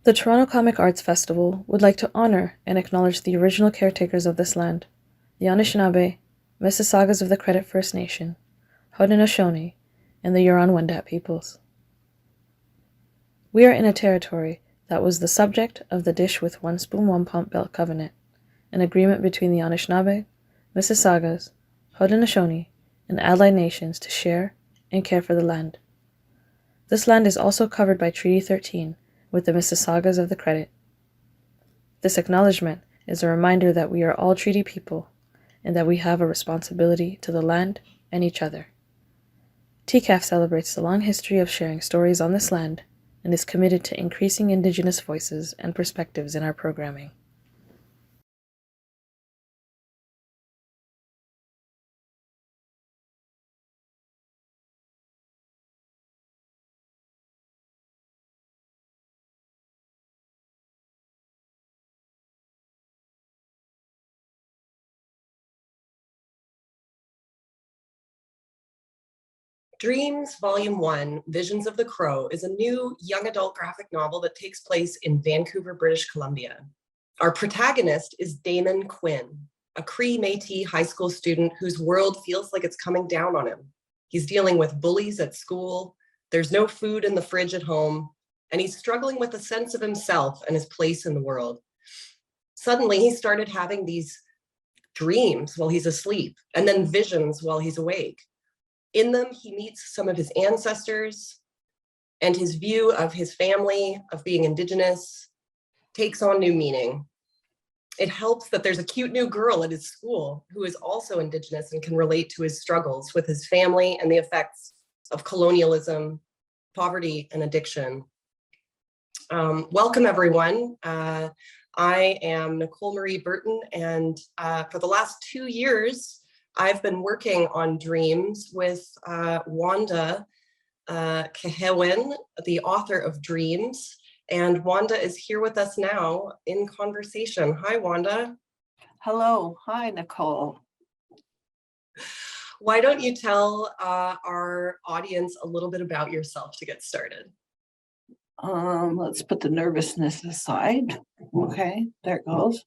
The Toronto Comic Arts Festival would like to honor and acknowledge the original caretakers of this land, the Anishinaabe, Mississaugas of the Credit First Nation, Haudenosaunee, and the Huron-Wendat peoples. We are in a territory that was the subject of the Dish with One Spoon One Pump Belt Covenant, an agreement between the Anishinaabe, Mississaugas, Haudenosaunee, and allied nations to share and care for the land. This land is also covered by Treaty 13 with the Mississaugas of the Credit. This acknowledgement is a reminder that we are all treaty people and that we have a responsibility to the land and each other. TCAF celebrates the long history of sharing stories on this land and is committed to increasing Indigenous voices and perspectives in our programming. Dreams, Volume 1, Visions of the Crow, is a new young adult graphic novel that takes place in Vancouver, British Columbia. Our protagonist is Damon Quinn, a Cree-Métis high school student whose world feels like it's coming down on him. He's dealing with bullies at school, there's no food in the fridge at home, and he's struggling with a sense of himself and his place in the world. Suddenly, he started having these dreams while he's asleep, and then visions while he's awake. In them, he meets some of his ancestors, and his view of his family, of being Indigenous, takes on new meaning. It helps that there's a cute new girl at his school who is also Indigenous and can relate to his struggles with his family and the effects of colonialism, poverty, and addiction. Welcome, everyone. I am Nicole Marie Burton, and for the last 2 years, I've been working on Dreams with Wanda John-Kehewin, the author of Dreams. And Wanda is here with us now in conversation. Hi, Wanda. Hello. Hi, Nicole. Why don't you tell our audience a little bit about yourself to get started? Let's put the nervousness aside. Okay, there it goes.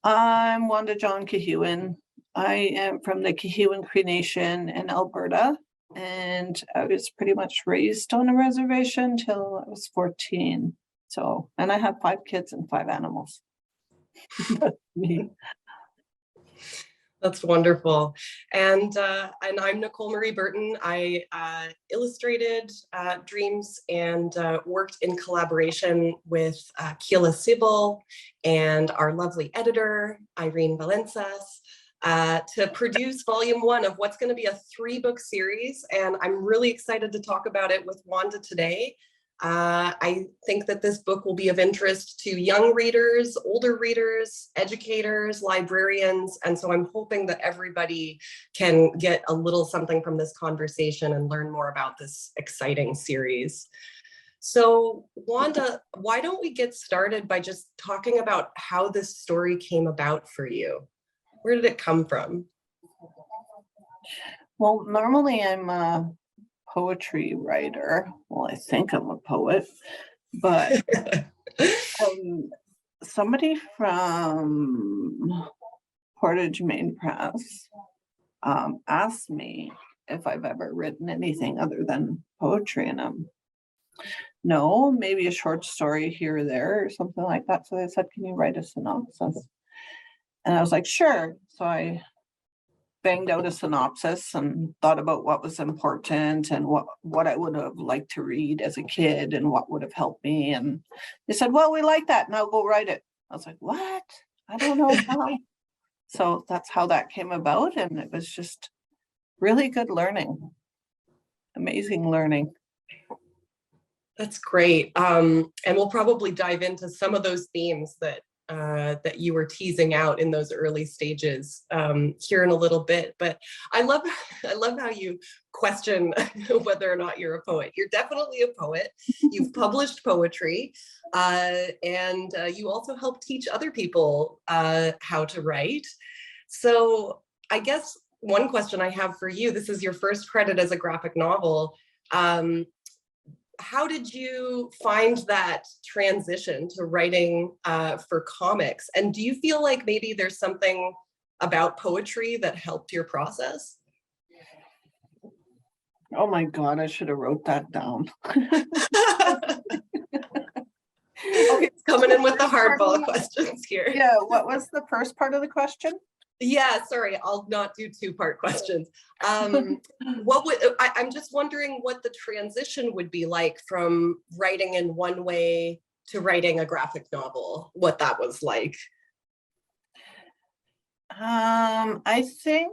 I'm Wanda John-Kehewin. I am from the Kehewin Cree Nation in Alberta, and I was pretty much raised on a reservation till I was 14. So, and I have 5 kids and 5 animals. Me. That's wonderful. And I'm Nicole Marie Burton. I illustrated Dreams and worked in collaboration with Keila Sybil and our lovely editor, Irene Valencias, to produce Volume 1 of what's going to be a 3-book series. And I'm really excited to talk about it with Wanda today. I think that this book will be of interest to young readers, older readers, educators, librarians. And so I'm hoping that everybody can get a little something from this conversation and learn more about this exciting series. So Wanda, why don't we get started by just talking about how this story came about for you? Where did it come from? Well, normally I'm a poetry writer. Well, I think I'm a poet, but somebody from Portage, Maine Press asked me if I've ever written anything other than poetry, and no, maybe a short story here or there or something like that. So they said, can you write a synopsis? And I was like, sure. So I banged out a synopsis and thought about what was important and what I would have liked to read as a kid and what would have helped me. And they said, well, we like that. Now go write it. I was like, what? I don't know how. So that's how that came about. And it was just really good learning. Amazing learning. That's great. And we'll probably dive into some of those themes that you were teasing out in those early stages here in a little bit. But I love how you question whether or not you're a poet. You're definitely a poet. You've published poetry, and you also help teach other people how to write. So I guess one question I have for you, this is your first credit as a graphic novel. how did you find that transition to writing for comics? And do you feel like maybe there's something about poetry that helped your process? Oh my God, I should have wrote that down. Okay, it's coming in with the hardball questions here. Yeah, what was the first part of the question? Yeah, sorry, I'll not do two-part questions. I'm just wondering what the transition would be like from writing in one way to writing a graphic novel, what that was like. I think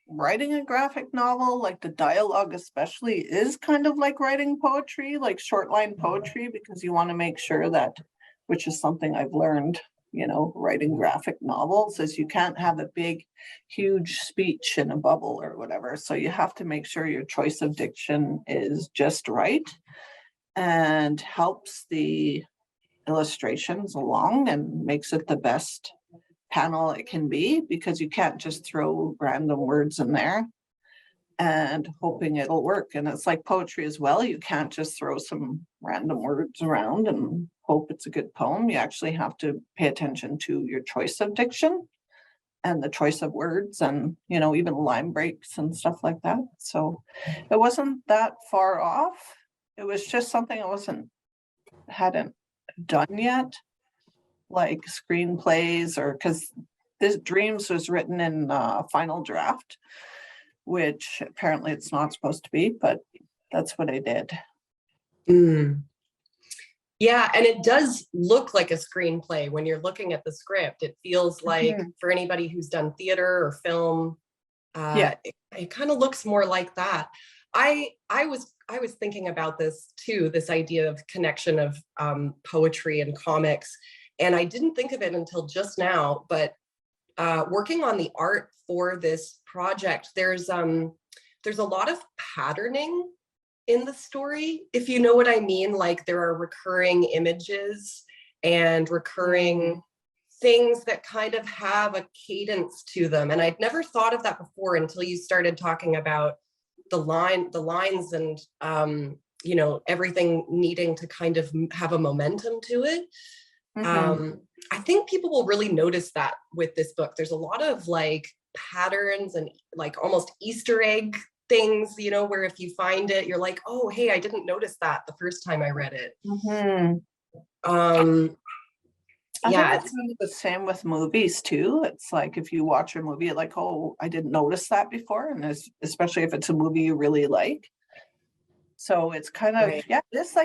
writing a graphic novel, like the dialogue especially, is kind of like writing poetry, like short line poetry, because you want to make sure that, which is something I've learned, writing graphic novels, is you can't have a big, huge speech in a bubble or whatever. So you have to make sure your choice of diction is just right and helps the illustrations along and makes it the best panel it can be, because you can't just throw random words in there and hoping it'll work. And it's like poetry as well. You can't just throw some random words around and hope it's a good poem. You actually have to pay attention to your choice of diction and the choice of words, and even line breaks and stuff like that. So it wasn't that far off. It was just something I hadn't done yet, like screenplays, or because this Dreams was written in final draft, which apparently it's not supposed to be, but that's what I did. Yeah, and it does look like a screenplay when you're looking at the script. It feels like, for anybody who's done theater or film, it kind of looks more like that. I was thinking about this too, this idea of connection of poetry and comics, and I didn't think of it until just now, but working on the art for this project, there's a lot of patterning in the story, if you know what I mean. Like, there are recurring images and recurring things that kind of have a cadence to them. And I'd never thought of that before until you started talking about the lines and everything needing to kind of have a momentum to it. I think people will really notice that with this book. There's a lot of like patterns and like almost Easter egg things, where if you find it, you're like, oh, hey, I didn't notice that the first time I read it. I think it's kind of the same with movies too. It's like, if you watch a movie, like, oh, I didn't notice that before, and especially if it's a movie you really like. So it's kind of it's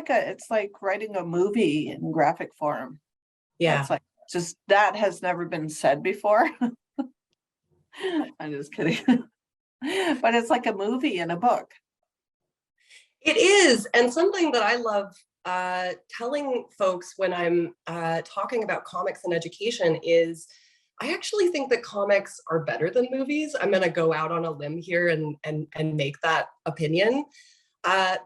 like writing a it's in graphic form. It's like, just that has never been said before. I'm just kidding. But it's like a movie in a book. It is, and something that I love telling folks when I'm talking about comics and education is, I actually think that comics are better than movies. I'm going to go out on a limb here and make that opinion,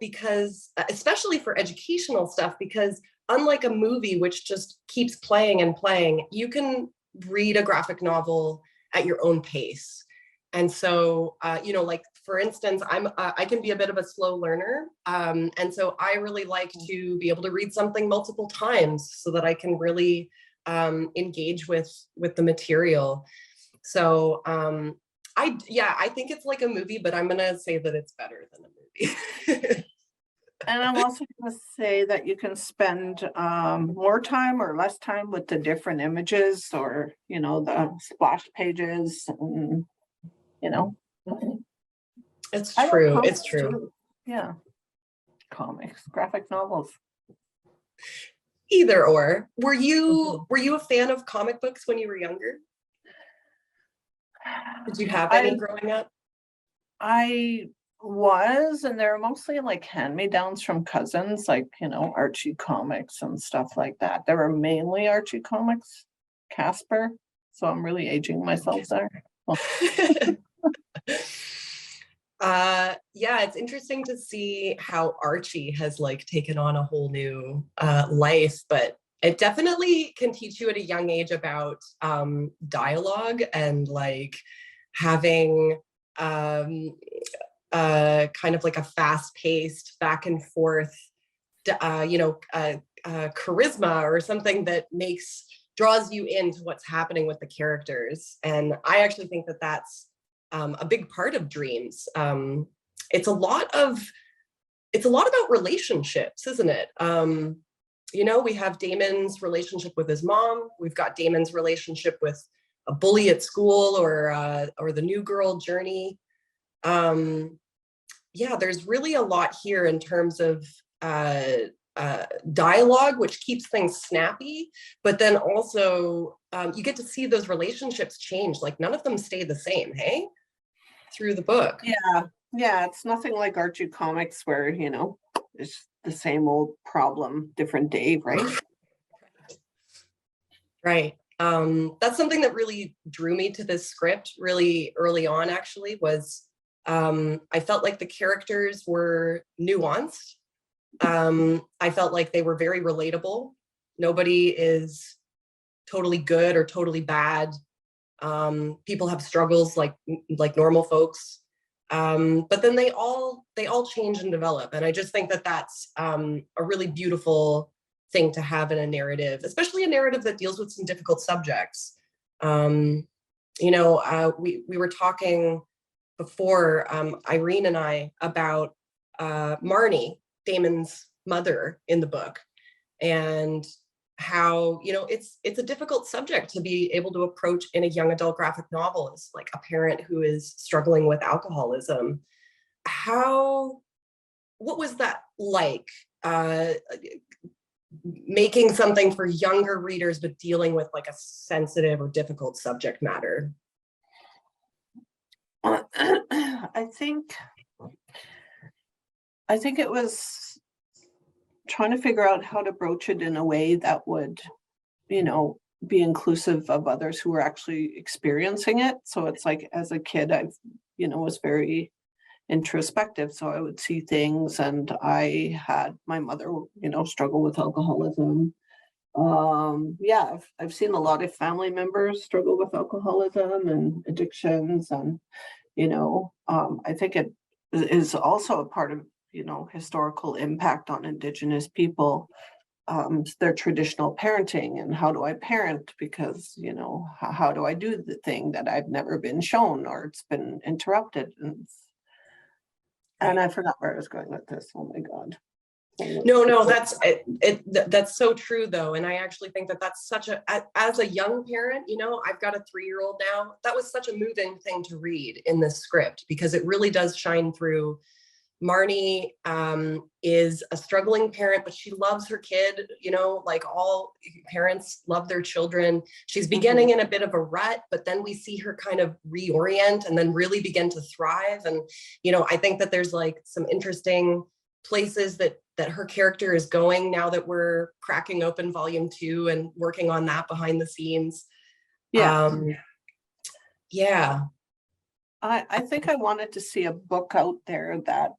because, especially for educational stuff, because unlike a movie, which just keeps playing and playing, you can read a graphic novel at your own pace. And so, like, for instance, I can be a bit of a slow learner. And so I really like to be able to read something multiple times so that I can really engage with the material. So I think it's like a movie, but I'm going to say that it's better than a movie. And I'm also going to say that you can spend more time or less time with the different images, or, the splash pages, and, It's true. It's true. Too. Yeah. Comics, graphic novels. Either or. Were you a fan of comic books when you were younger? Did you have any growing up? I was, and they're mostly like hand-me-downs from cousins, like, Archie comics and stuff like that. They were mainly Archie comics, Casper. So I'm really aging myself there. It's interesting to see how Archie has like taken on a whole new life, but it definitely can teach you at a young age about dialogue and like having kind of like a fast-paced, back and forth, charisma, or something that draws you into what's happening with the characters. And I actually think that that's a big part of Dreams. It's a lot about relationships, isn't it? We have Damon's relationship with his mom. We've got Damon's relationship with a bully at school, or the new girl journey. There's really a lot here in terms of dialogue, which keeps things snappy, but then also you get to see those relationships change. Like, none of them stay the same, hey, through the book. Yeah, it's nothing like Archie comics where, it's the same old problem, different day, right? Right. That's something that really drew me to this script really early on, actually, was I felt like the characters were nuanced. I felt like they were very relatable. Nobody is totally good or totally bad. People have struggles like normal folks. But then they all change and develop. And I just think that that's a really beautiful thing to have in a narrative, especially a narrative that deals with some difficult subjects. We were talking before, Irene and I, about Marnie, Damon's mother in the book, and how it's a difficult subject to be able to approach in a young adult graphic novel, as like a parent who is struggling with alcoholism. What was that like, making something for younger readers but dealing with like a sensitive or difficult subject matter? I think it was trying to figure out how to broach it in a way that would, be inclusive of others who were actually experiencing it. So it's like, as a kid, I was very introspective. So I would see things, and I had my mother, struggle with alcoholism. I've seen a lot of family members struggle with alcoholism and addictions, and I think it is also a part of historical impact on Indigenous people, their traditional parenting, and how do I parent, because how do I do the thing that I've never been shown, or it's been interrupted, and I forgot where I was going with this. Oh my God. No, that's so true though. And I actually think that that's as a young parent, I've got a 3-year-old now, that was such a moving thing to read in this script, because it really does shine through. Marnie is a struggling parent, but she loves her kid, like all parents love their children. She's beginning in a bit of a rut, but then we see her kind of reorient and then really begin to thrive. And, I think that there's like some interesting places that her character is going now that we're cracking open volume 2 and working on that behind the scenes. I think I wanted to see a book out there that,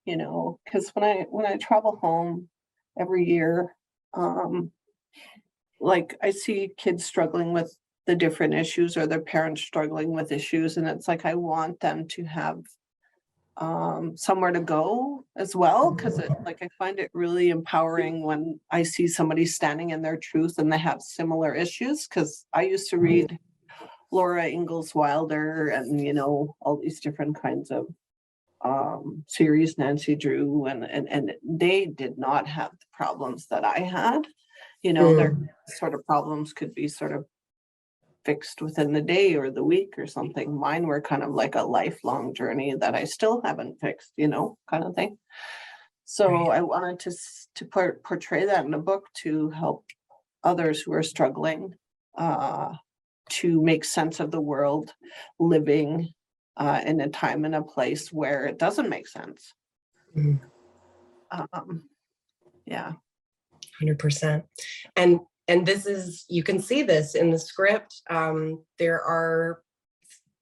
because when I travel home every year, like I see kids struggling with the different issues, or their parents struggling with issues, and it's like I want them to have somewhere to go as well, because I find it really empowering when I see somebody standing in their truth and they have similar issues, because I used to read Laura Ingalls Wilder and all these different kinds of series, Nancy Drew, and they did not have the problems that I had. Their sort of problems could be sort of fixed within the day or the week or something. Mine were kind of like a lifelong journey that I still haven't fixed, kind of thing. So I wanted to portray that in a book to help others who are struggling to make sense of the world, living in a time and a place where it doesn't make sense. 100%. And this is, you can see this in the script. There are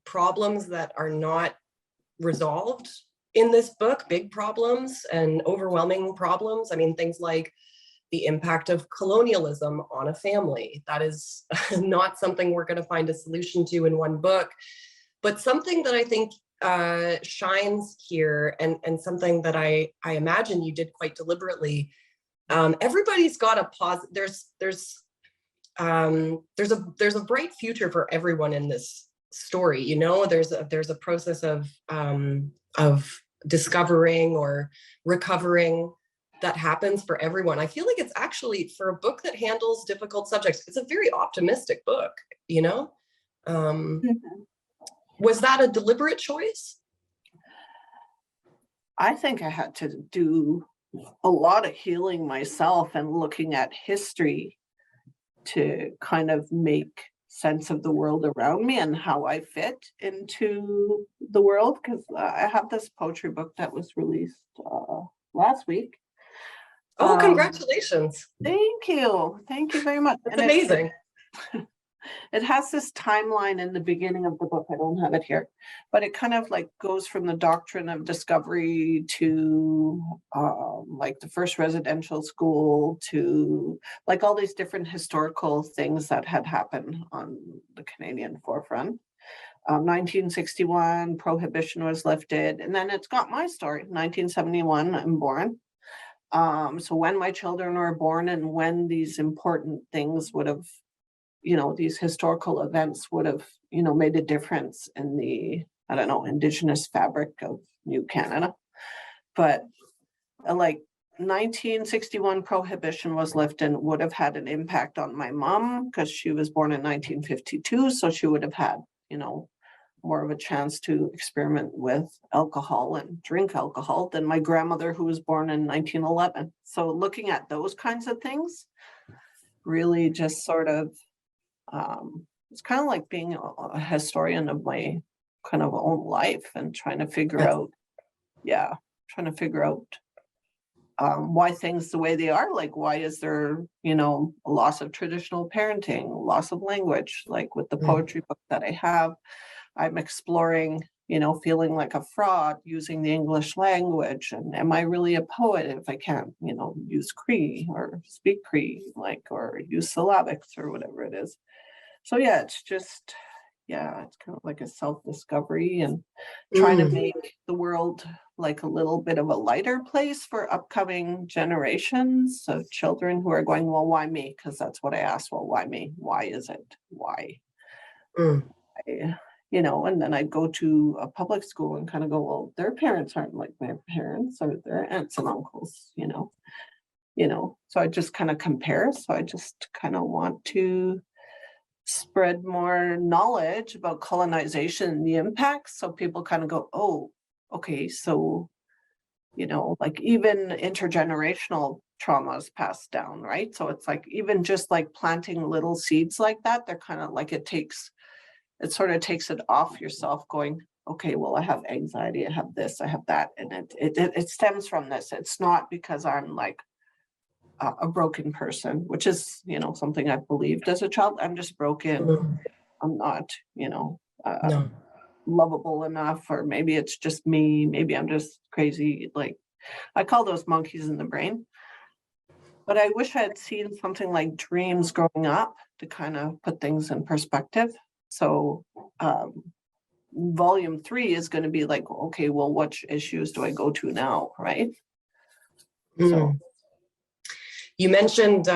problems that are not resolved in this book, big problems and overwhelming problems. I mean, things like the impact of colonialism on a family. That is not something we're going to find a solution to in one book, but something that I think shines here, and something that I imagine you did quite deliberately. Everybody's got a pause. There's a bright future for everyone in this story. You know, there's a process of discovering or recovering that happens for everyone. I feel like it's actually, for a book that handles difficult subjects, it's a very optimistic book, you know? Was that a deliberate choice? I think I had to do a lot of healing myself and looking at history to kind of make sense of the world around me and how I fit into the world. Because I have this poetry book that was released last week. Oh, congratulations. Thank you. Thank you very much. That's amazing. It has this timeline in the beginning of the book. I don't have it here, but it kind of like goes from the doctrine of discovery to like the first residential school to like all these different historical things that had happened on the Canadian forefront. 1961, prohibition was lifted, and then it's got my story. 1971, I'm born. So when my children were born and when these important things would have, you know, these historical events would have, you know, made a difference in the, I don't know, Indigenous fabric of New Canada. But like 1961 prohibition was lifted, would have had an impact on my mom because she was born in 1952. So she would have had, you know, more of a chance to experiment with alcohol and drink alcohol than my grandmother, who was born in 1911. So looking at those kinds of things really just sort of, it's kind of like being a historian of my kind of own life and trying to figure out, why things the way they are. Like, why is there, you know, a loss of traditional parenting, loss of language, like with the poetry book that I have. I'm exploring, you know, feeling like a fraud using the English language. And am I really a poet if I can't, you know, use Cree or speak Cree, like, or use syllabics or whatever it is. So yeah, it's just, it's kind of like a self-discovery and trying to make the world like a little bit of a lighter place for upcoming generations of children who are going, well, why me? Because that's what I asked. Well, why me? Why is it? Why? You know, and then I'd go to a public school and kind of go, well, their parents aren't like my parents or their aunts and uncles, you know, so I just kind of compare. So I just kind of want to spread more knowledge about colonization and the impacts. So people kind of go, oh, okay. So, you know, like even intergenerational trauma is passed down, right? So it's like, even just like planting little seeds like that, they're kind of like, it sort of takes it off yourself going, okay, well, I have anxiety, I have this, I have that. And it stems from this. It's not because I'm like a broken person, which is, you know, something I've believed as a child. I'm just broken. I'm not, you know, lovable enough, or maybe it's just me. Maybe I'm just crazy. Like I call those monkeys in the brain. But I wish I had seen something like Dreams growing up to kind of put things in perspective. So volume 3 is going to be like, okay, well, which issues do I go to now, right? So you mentioned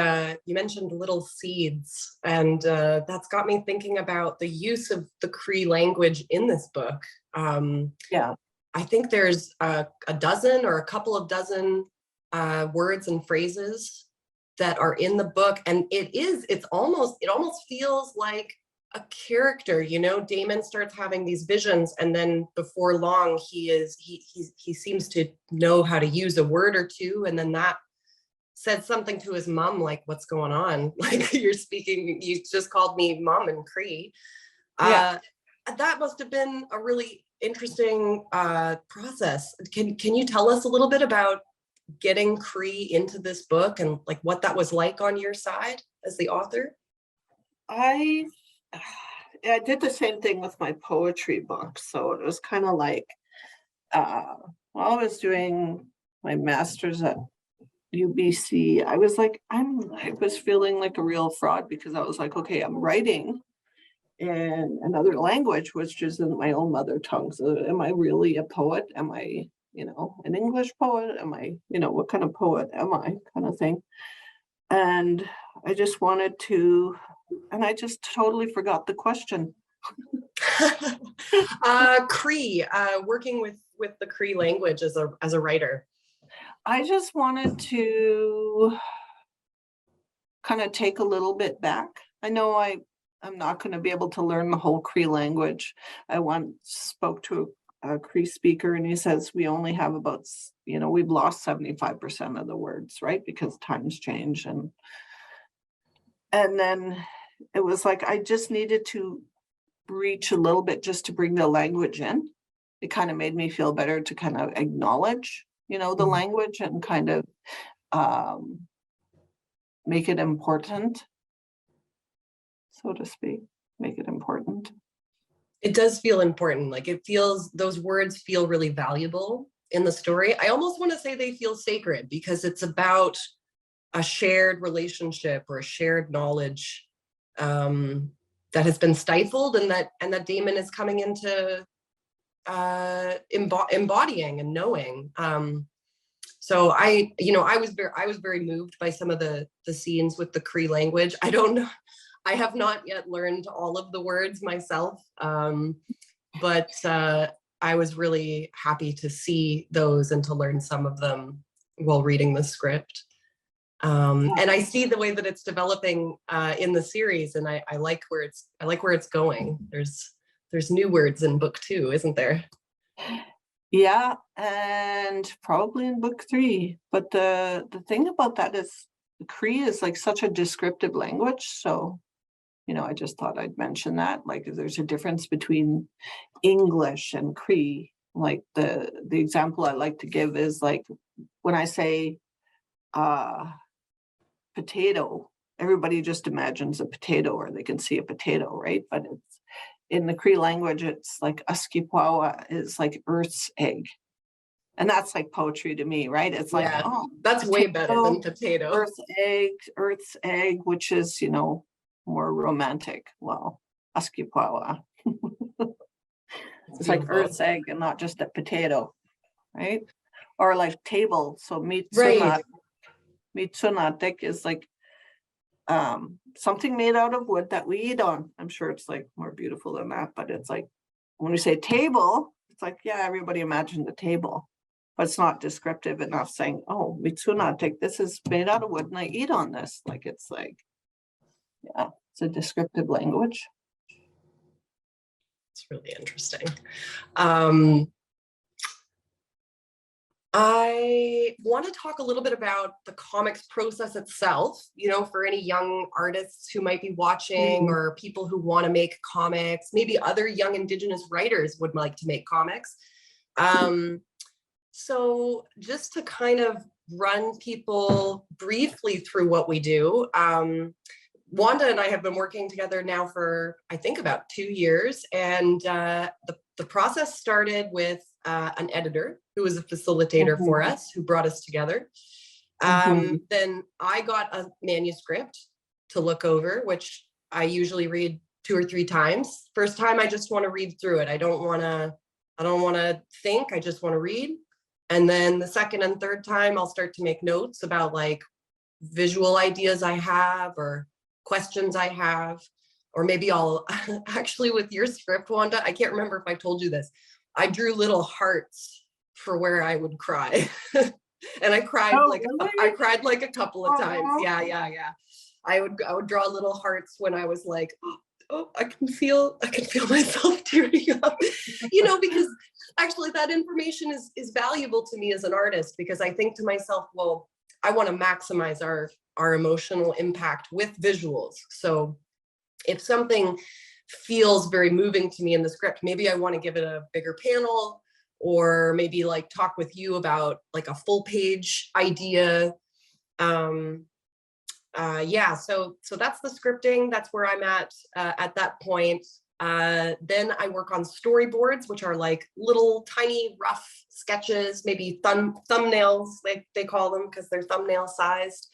little seeds, and that's got me thinking about the use of the Cree language in this book. I think there's a dozen or a couple of dozen words and phrases that are in the book, and it almost feels like a character, you know. Damon starts having these visions, and then before long he seems to know how to use a word or two, and then that said something to his mom, like, what's going on? Like, you just called me mom in Cree. That must have been a really interesting process. Can you tell us a little bit about getting Cree into this book and like what that was like on your side as the author? I did the same thing with my poetry book. So it was kind of like, while I was doing my master's at UBC, I was like, I was feeling like a real fraud because I was like, okay, I'm writing in another language, which isn't my own mother tongue. So am I really a poet? Am I, an English poet? Am I, what kind of poet am I, kind of thing? And I just wanted to, and I just totally forgot the question. Cree, working with the Cree language as a writer. I just wanted to kind of take a little bit back. I know I'm not going to be able to learn the whole Cree language. I once spoke to a Cree speaker, and he says we only have about, we've lost 75% of the words, right? Because times change. And then it was like, I just needed to reach a little bit just to bring the language in. It kind of made me feel better to kind of acknowledge, the language and kind of make it important, so to speak, make it important. It does feel important. Like those words feel really valuable in the story. I almost want to say they feel sacred because it's about a shared relationship or a shared knowledge that has been stifled, and that Damon is coming into embodying and knowing. So I was very moved by some of the scenes with the Cree language. I don't know. I have not yet learned all of the words myself, but I was really happy to see those and to learn some of them while reading the script. And I see the way that it's developing in the series, and I like where it's going. There's new words in book 2, isn't there? Yeah, and probably in book 3. But the thing about that is Cree is like such a descriptive language. So, I just thought I'd mention that. Like, there's a difference between English and Cree. Like the example I like to give is like when I say potato, everybody just imagines a potato, or they can see a potato, right? But it's in the Cree language, it's like Askipwawa is like Earth's egg. And that's like poetry to me, right? It's like, oh, that's way better than potato. Earth's egg, which is, more romantic. Well, Askipwawa. It's like Earth's egg and not just a potato, right? Or like table. So mitsunatik is like something made out of wood that we eat on. I'm sure it's like more beautiful than that, but it's like when we say table, it's like, yeah, everybody imagined the table, but it's not descriptive enough saying, oh, mitsunatik, this is made out of wood and I eat on this. Like, it's like, yeah, it's a descriptive language. It's really interesting. I want to talk a little bit about the comics process itself, for any young artists who might be watching, or people who want to make comics, maybe other young Indigenous writers would like to make comics. So just to kind of run people briefly through what we do, Wanda and I have been working together now for, I think, about 2 years. And the process started with an editor who was a facilitator for us, who brought us together. Then I got a manuscript to look over, which I usually read 2 or 3 times. First time, I just want to read through it. I don't want to think, I just want to read. And then the second and third time, I'll start to make notes about like visual ideas I have, or questions I have, or maybe I'll actually, with your script, Wanda, I can't remember if I told you this, I drew little hearts for where I would cry. And I cried I cried like a couple of times. Yeah. I would draw little hearts when I was like, oh, I can feel myself tearing up, because actually that information is valuable to me as an artist, because I think to myself, well, I want to maximize our emotional impact with visuals. So if something feels very moving to me in the script, maybe I want to give it a bigger panel, or maybe like talk with you about like a full page idea. Yeah, so that's the scripting. That's where I'm at that point. Then I work on storyboards, which are like little tiny rough sketches, maybe thumbnails, they call them, because they're thumbnail sized.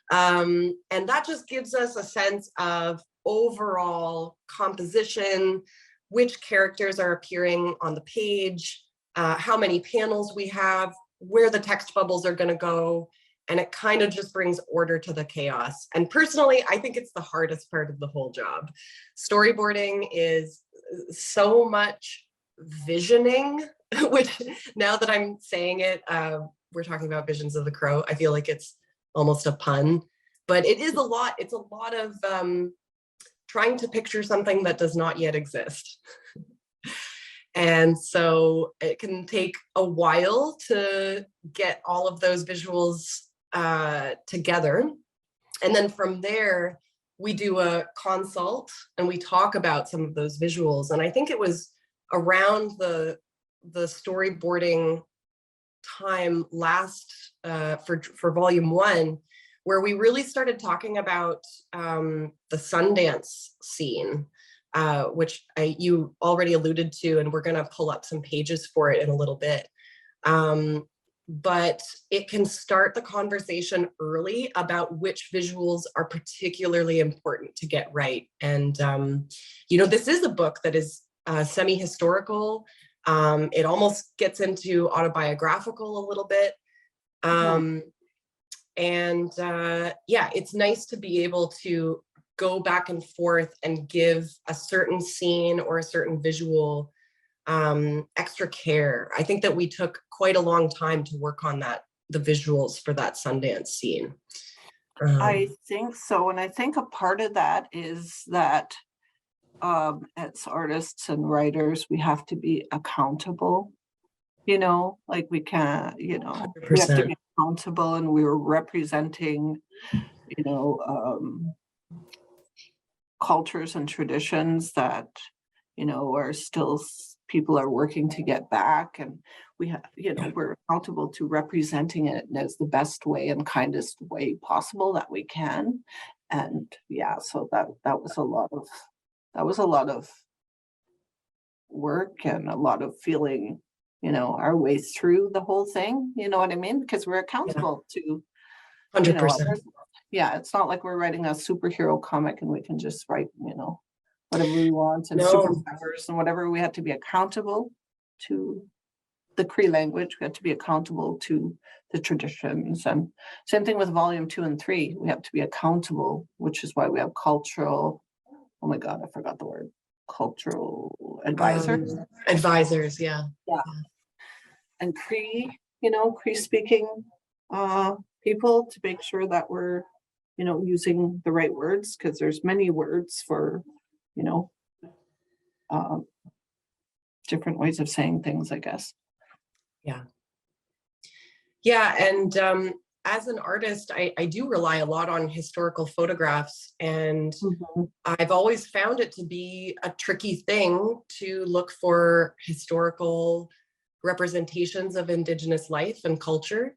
And that just gives us a sense of overall composition, which characters are appearing on the page, how many panels we have, where the text bubbles are going to go. And it kind of just brings order to the chaos. And personally, I think it's the hardest part of the whole job. Storyboarding is so much visioning, which now that I'm saying it, we're talking about Visions of the Crow. I feel like it's almost a pun, but it is a lot. It's a lot of trying to picture something that does not yet exist. And so it can take a while to get all of those visuals together. And then from there, we do a consult and we talk about some of those visuals. And I think it was around the storyboarding time last for volume 1, where we really started talking about the Sundance scene, which you already alluded to, and we're going to pull up some pages for it in a little bit. But it can start the conversation early about which visuals are particularly important to get right. And, this is a book that is semi-historical. It almost gets into autobiographical a little bit. It's nice to be able to go back and forth and give a certain scene or a certain visual extra care. I think that we took quite a long time to work on the visuals for that Sundance scene. I think so. And I think a part of that is that as artists and writers, we have to be accountable, like we can't, we have to be accountable, and we're representing, cultures and traditions that, are still, people are working to get back, and we have, we're accountable to representing it as the best way and kindest way possible that we can. And so that was a lot of work and a lot of feeling, our way through the whole thing, you know what I mean? Because we're accountable to 100%. It's not like we're writing a superhero comic and we can just write, whatever we want and superpowers and whatever. We have to be accountable to the Cree language. We have to be accountable to the traditions. And same thing with volume 2 and 3. We have to be accountable, which is why we have cultural, oh my God, I forgot the word, cultural advisors. Advisors, yeah. And Cree, Cree speaking people, to make sure that we're, using the right words, because there's many words for, different ways of saying things, I guess. And as an artist, I do rely a lot on historical photographs, and I've always found it to be a tricky thing to look for historical representations of Indigenous life and culture.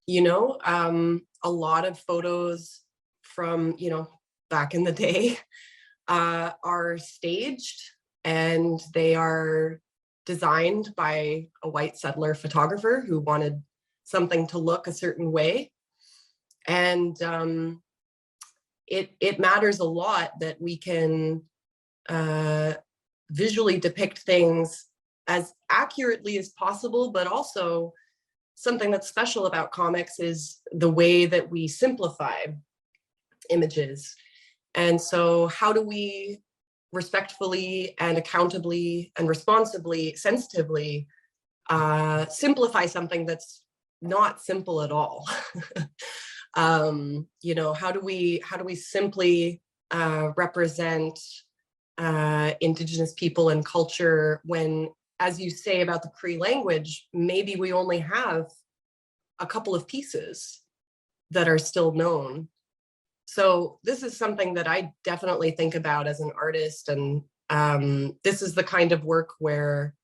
A lot of photos from, back in the day are staged, and they are designed by a white settler photographer who wanted something to look a certain way. And it matters a lot that we can visually depict things as accurately as possible, but also something that's special about comics is the way that we simplify images. And so how do we respectfully and accountably and responsibly, sensitively simplify something that's not simple at all? How do we simply represent Indigenous people and culture when, as you say about the Cree language, maybe we only have a couple of pieces that are still known? So this is something that I definitely think about as an artist, and this is the kind of work where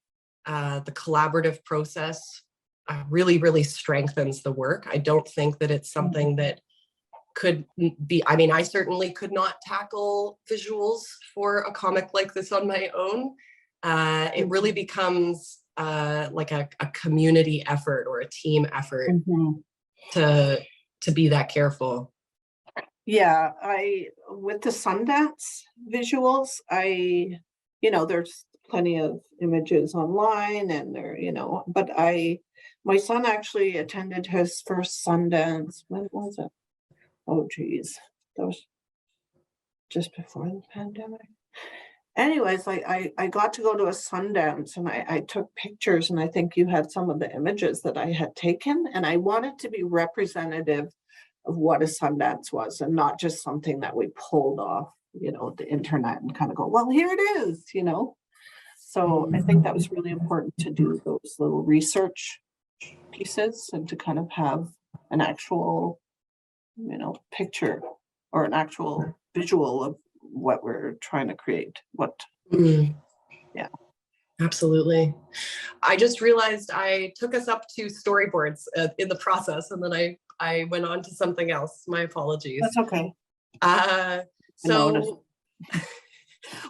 the collaborative process really, really strengthens the work. I don't think that it's something that could be, I certainly could not tackle visuals for a comic like this on my own. It really becomes like a community effort or a team effort to be that careful. Yeah, with the Sundance visuals, there's plenty of images online and but my son actually attended his first Sundance. When was it? Oh, geez. That was just before the pandemic. Anyways, I got to go to a Sundance and I took pictures, and I think you had some of the images that I had taken, and I wanted to be representative of what a Sundance was and not just something that we pulled off, the internet and kind of go, well, here it is, So I think that was really important to do those little research pieces and to kind of have an actual, picture or an actual visual of what we're trying to create. Yeah. Absolutely. I just realized I took us up to storyboards in the process, and then I went on to something else. My apologies. That's okay. So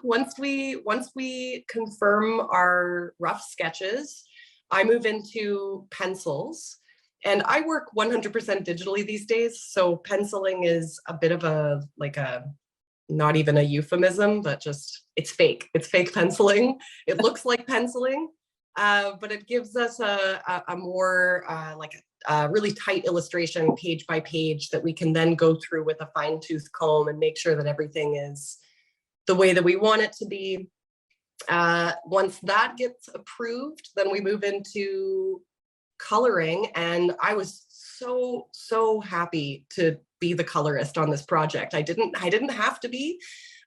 once we confirm our rough sketches, I move into pencils, and I work 100% digitally these days. So penciling is a bit of not even a euphemism, but just, it's fake. It's fake penciling. It looks like penciling, but it gives us a more really tight illustration page by page that we can then go through with a fine-tooth comb and make sure that everything is the way that we want it to be. Once that gets approved, then we move into coloring, and I was so happy to be the colorist on this project. I didn't have to be,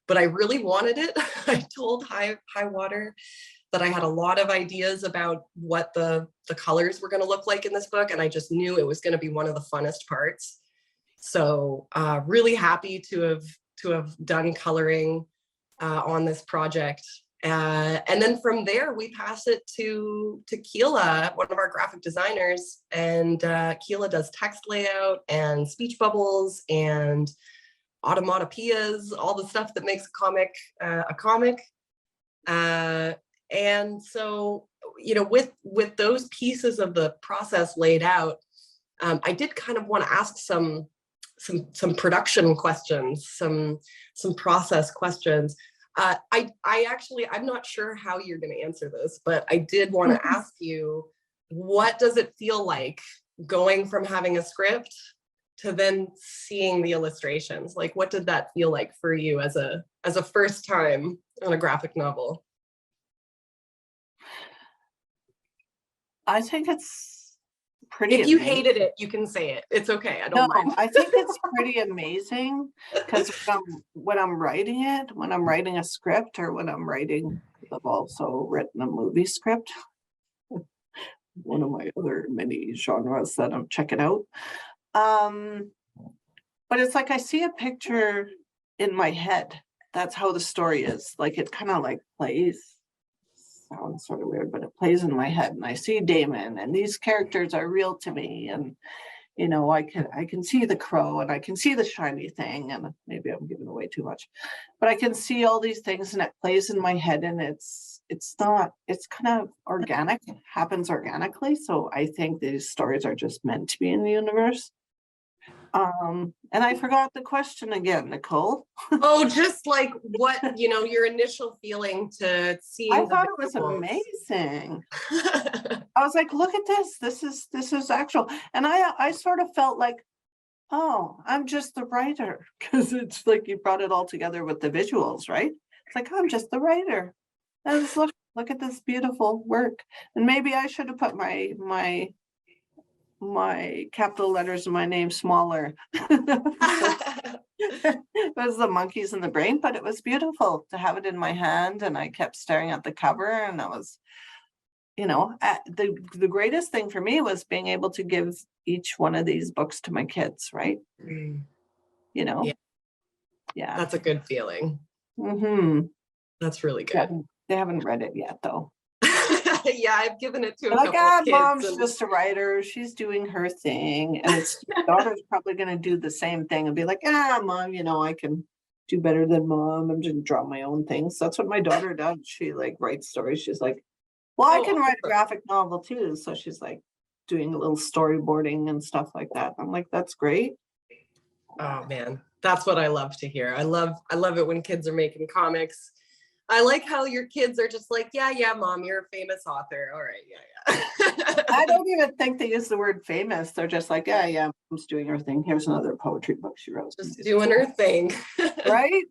but I really wanted it. I told High Water that I had a lot of ideas about what the colors were going to look like in this book, and I just knew it was going to be one of the funnest parts. So really happy to have done coloring on this project. And then from there, we pass it to Keela, one of our graphic designers, and Keela does text layout and speech bubbles and automatopoeias, all the stuff that makes a comic. And so, with those pieces of the process laid out, I did kind of want to ask some production questions, some process questions. I'm not sure how you're going to answer this, but I did want to ask you, what does it feel like going from having a script to then seeing the illustrations? Like, what did that feel like for you as a first time on a graphic novel? I think it's pretty If you amazing. hated it, you can say it. It's okay. I don't mind. I think it's pretty amazing because when I'm writing a script, or when I've also written a movie script, one of my other many genres that I'm checking out. But it's like I see a picture in my head. That's how the story is. Like, it kind of like plays. Sounds sort of weird, but it plays in my head, and I see Damon, and these characters are real to me, and I can see the crow, and I can see the shiny thing, and maybe I'm giving away too much, but I can see all these things, and it plays in my head, and it's kind of organic, happens organically. So I think these stories are just meant to be in the universe. And I forgot the question again, Nicole. Oh, just like what, your initial feeling to seeing. I thought it was amazing. I was like, look at this. This is actual. And I sort of felt like, oh, I'm just the writer, because it's like you brought it all together with the visuals, right? It's like, I'm just the writer. And look at this beautiful work. And maybe I should have put my capital letters in my name smaller. It was the monkeys in the brain, but it was beautiful to have it in my hand, and I kept staring at the cover, and I was, the greatest thing for me was being able to give each one of these books to my kids, right? Yeah. That's a good feeling. That's really good. Yeah, they haven't read it yet, though. Yeah, I've given it to a couple of kids. Mom's just a writer. She's doing her thing. And my daughter's probably going to do the same thing and be like, Mom, I can do better than Mom. I'm just draw my own things. That's what my daughter does. She writes stories. She's like, well, I can write a graphic novel too. So she's doing a little storyboarding and stuff like that. I'm like, that's great. Oh man, That's what I love to hear. I love it when kids are making comics. I like how your kids are just like, yeah, mom, you're a famous author. All right, yeah. I don't even think they use the word famous. They're just like, yeah, mom's doing her thing. Here's another poetry book she wrote. Just doing her thing. Right?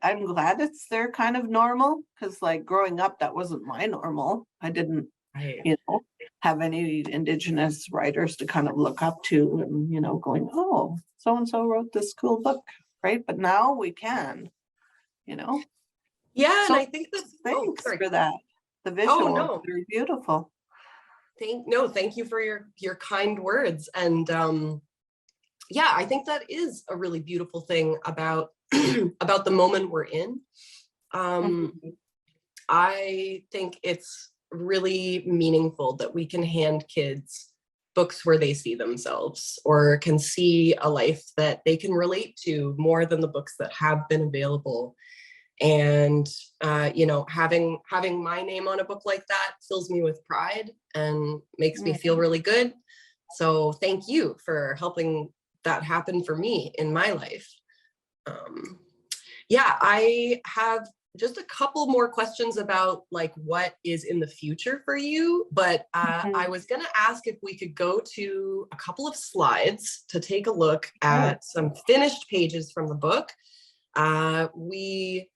I'm glad it's their kind of normal, because like growing up, that wasn't my normal. I didn't, Right. have any Indigenous writers to kind of look up to and, going, oh, so-and-so wrote this cool book, right? But now we can, Yeah, So and I think that's thanks sorry. for that. The visual, no. they're beautiful. Thank you for your kind words. And yeah, I think that is a really beautiful thing about about the moment we're in. I think it's really meaningful that we can hand kids books where they see themselves or can see a life that they can relate to more than the books that have been available. And having my name on a book like that fills me with pride and makes me feel really good. So thank you for helping that happen for me in my life. I have just a couple more questions about like what is in the future for you, but I was going to ask if we could go to a couple of slides to take a look at some finished pages from the book. We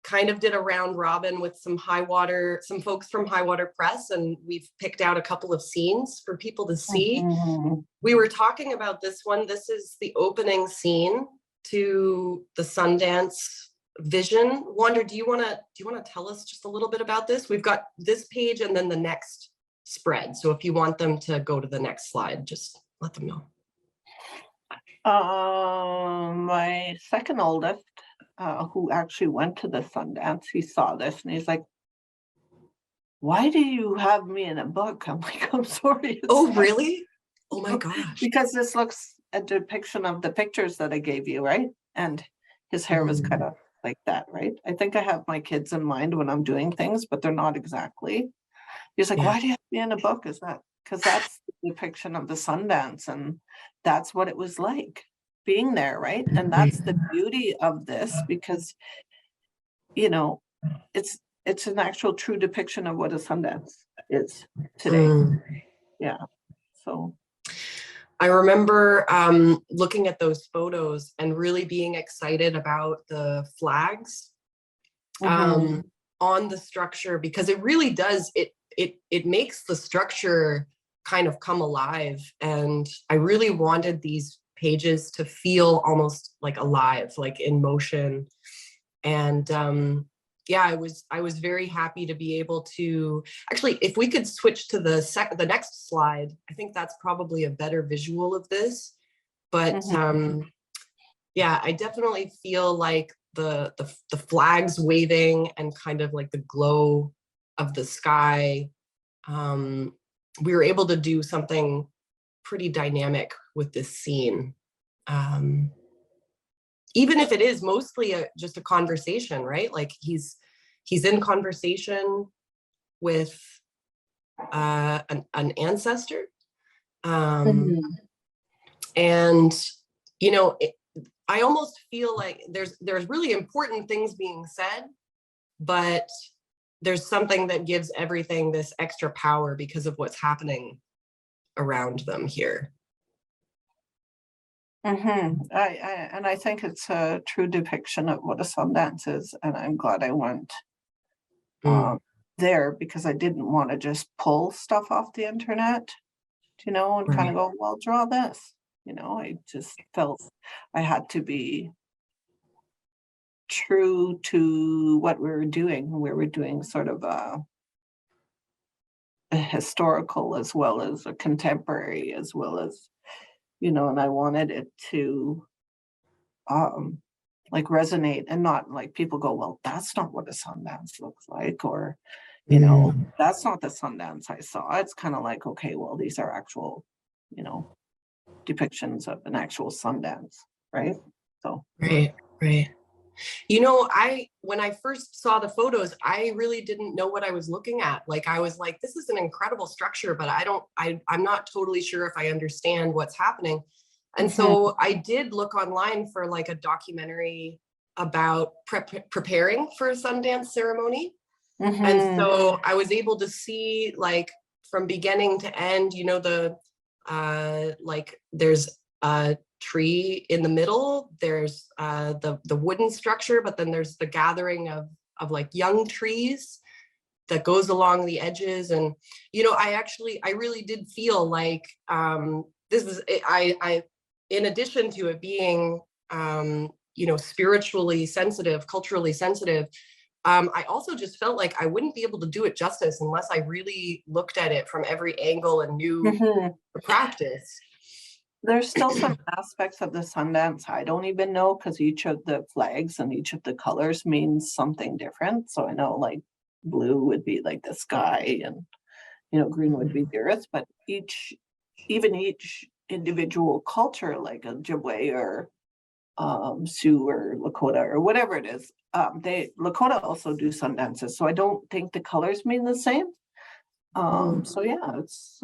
kind of did a round robin with some folks from High Water Press, and we've picked out a couple of scenes for people to see. We were talking about this one. This is the opening scene to the Sundance vision. Wanda, do you want to tell us just a little bit about this? We've got this page and then the next spread. So if you want them to go to the next slide, just let them know. My second oldest, who actually went to the Sundance, he saw this and he's like, why do you have me in a book? I'm like, I'm sorry. Oh, really? Oh my gosh. Because this looks a depiction of the pictures that I gave you, right? And his hair was kind of like that, right? I think I have my kids in mind when I'm doing things, but they're not exactly. He's like, why do you have me in a book? Is that because that's the depiction of the Sundance, and that's what it was like being there, right? And that's the beauty of this, because it's an actual true depiction of what a Sundance is today. Yeah. So I remember looking at those photos and really being excited about the flags on the structure, because it really does, it makes the structure kind of come alive. And I really wanted these pages to feel almost like alive, like in motion. And I was very happy to be able to actually, if we could switch to the next slide, I think that's probably a better visual of this. But I definitely feel like the flags waving and kind of like the glow of the sky. We were able to do something pretty dynamic with this scene. Even if it is mostly just a conversation, right? Like he's in conversation with an ancestor. And, I almost feel like there's really important things being said, but there's something that gives everything this extra power because of what's happening around them here. I think it's a true depiction of what a Sundance is, and I'm glad I went there, because I didn't want to just pull stuff off the internet, and kind of go, well, draw this. I just felt I had to be true to what we were doing. We were doing sort of a historical as well as a contemporary, as well as and I wanted it to like resonate, and not like people go, well, that's not what a Sundance looks like, or that's not the Sundance I saw. It's kind of like, okay, well, these are actual depictions of an actual Sundance, right? So right. When I first saw the photos, I really didn't know what I was looking at. Like, I was like, this is an incredible structure, but I'm not totally sure if I understand what's happening. And so I did look online for like a documentary about preparing for a Sundance ceremony. And so I was able to see like from beginning to end, you know, the like there's a tree in the middle, there's the wooden structure, but then there's the gathering of like young trees that goes along the edges. And, you know, I really did feel like this is, I in addition to it being, you know, spiritually sensitive, culturally sensitive, I also just felt like I wouldn't be able to do it justice unless I really looked at it from every angle and knew the practice. There's still some aspects of the Sundance I don't even know, because each of the flags and each of the colors means something different. So I know like blue would be like the sky, and you know, green would be the earth, but each individual culture, like a Ojibwe or Sioux or Lakota or whatever it is, Lakota also do Sundances, so I don't think the colors mean the same. So yeah, it's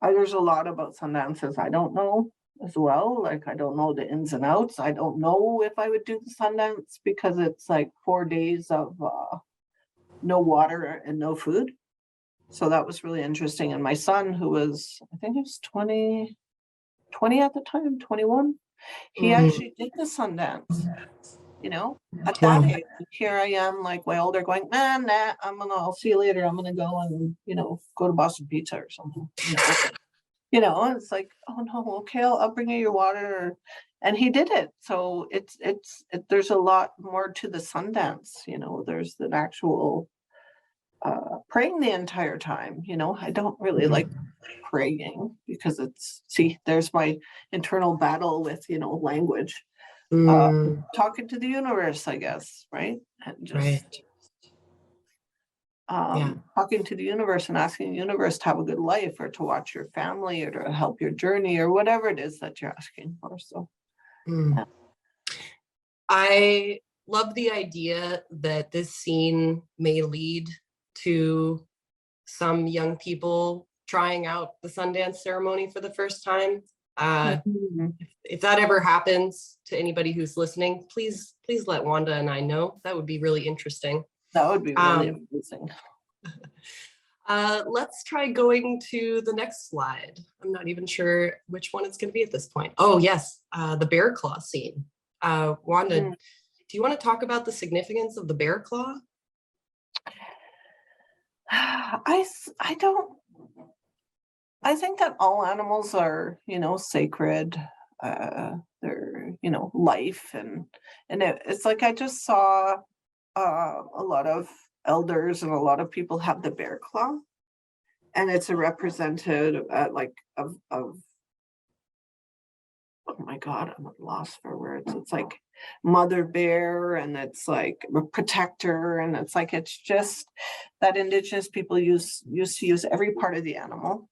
there's a lot about Sundances I don't know as well. Like I don't know the ins and outs. I don't know if I would do the Sundance because it's like 4 days of no water and no food. So that was really interesting. And my son, who was, I think he was 20 at the time, 21, he actually did the Sundance, you know, at that age. Here I am, like way older, going, nah, I'll see you later. I'm gonna go and, you know, go to Boston Pizza or something. You know, and it's like, oh no, okay, I'll bring you your water. And he did it. So there's a lot more to the Sundance, you know, there's an actual praying the entire time. You know, I don't really like praying because there's my internal battle with, you know, language. Talking to the universe, I guess, right? And just talking to the universe and asking the universe to have a good life, or to watch your family, or to help your journey, or whatever it is that you're asking for. So yeah. I love the idea that this scene may lead to some young people trying out the Sundance ceremony for the first time. If that ever happens to anybody who's listening, please let Wanda and I know. That would be really interesting. That would be really amazing. Let's try going to the next slide. I'm not even sure which one it's going to be at this point. Oh yes, the bear claw scene. Wanda, do you want to talk about the significance of the bear claw? I think that all animals are, you know, sacred. They're, you know, life, and it's like I just saw a lot of elders and a lot of people have the bear claw, and it's a representative like of oh my God, I'm at a loss for words. It's like mother bear, and it's like a protector, and it's like, it's just that Indigenous people used to use every part of the animal,